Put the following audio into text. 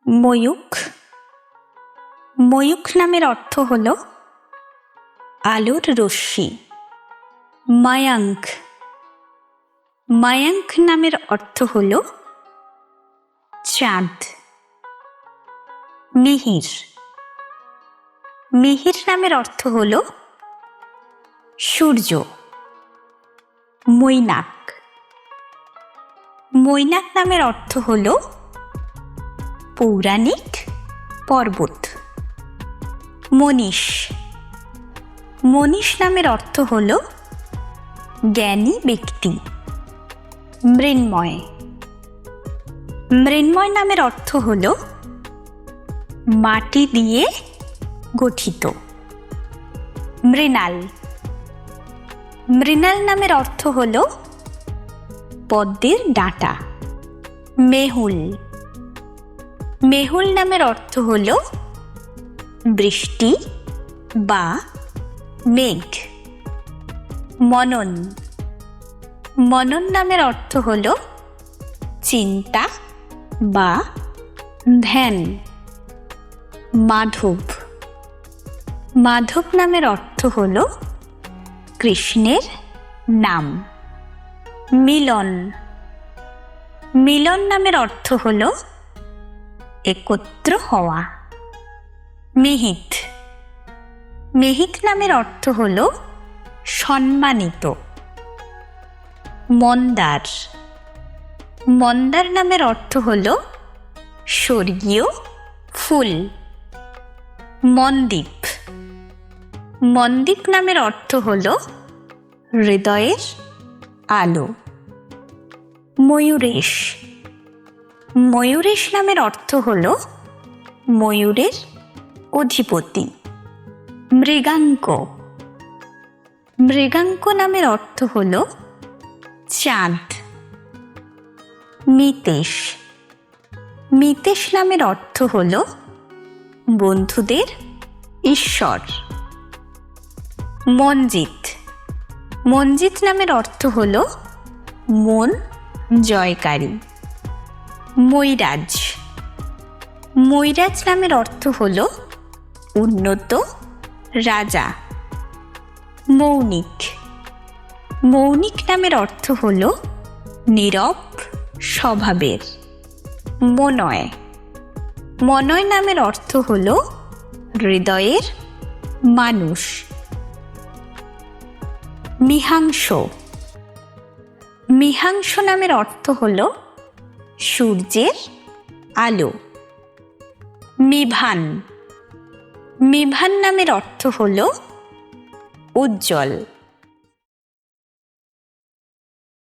ময়ূখ। ময়ূখ নামের অর্থ হল আলোর রশ্মি। মায়াঙ্ক। মায়াঙ্ক নামের অর্থ হল চাঁদ। মিহির। মিহির নামের অর্থ হল সূর্য। মৈনাক। মৈনাক নামের অর্থ হল পৌরাণিক পর্বত। মনীষ। মনীষ নামের অর্থ হল জ্ঞানী ব্যক্তি। মৃন্ময়। মৃন্ময় নামের অর্থ হল মাটি দিয়ে গঠিত। মৃণাল। মৃণাল নামের অর্থ হল পদ্মের ডাঁটা। মেহুল। মেহুল নামের অর্থ হল বৃষ্টি বা মেঘ। মনন। মনন নামের অর্থ হল চিন্তা বা ধ্যান। মাধব। মাধব নামের অর্থ হল কৃষ্ণের নাম। মিলন। মিলন নামের অর্থ হল একত্র হওয়া। মিহিত। মিহিত নামের অর্থ হল সম্মানিত। মন্দার। মন্দার নামের অর্থ হল স্বর্গীয় ফুল। মনদ্বীপ। মনদ্বীপ নামের অর্থ হল হৃদয়ের আলো। ময়ূরেশ। ময়ূরেশ নামের অর্থ হল ময়ূরের অধিপতি। মৃগাঙ্ক। মৃগাঙ্ক নামের অর্থ হল চাঁদ। মিতেশ। মিতেশ নামের অর্থ হল বন্ধুদের ঈশ্বর। মঞ্জিত। মঞ্জিত নামের অর্থ হল মন জয়কারী। মৈরাজ। মৈরাজ নামের অর্থ হল উন্নত রাজা। মৌনিক। মৌনিক নামের অর্থ হল নীরব স্বভাবের। মনয়। মনয় নামের অর্থ হল হৃদয়ের মানুষ। মিহাংস। মিহাংস নামের অর্থ হল সূর্যের আলো। মিভান। মিভান নামের অর্থ হল উজ্জ্বল।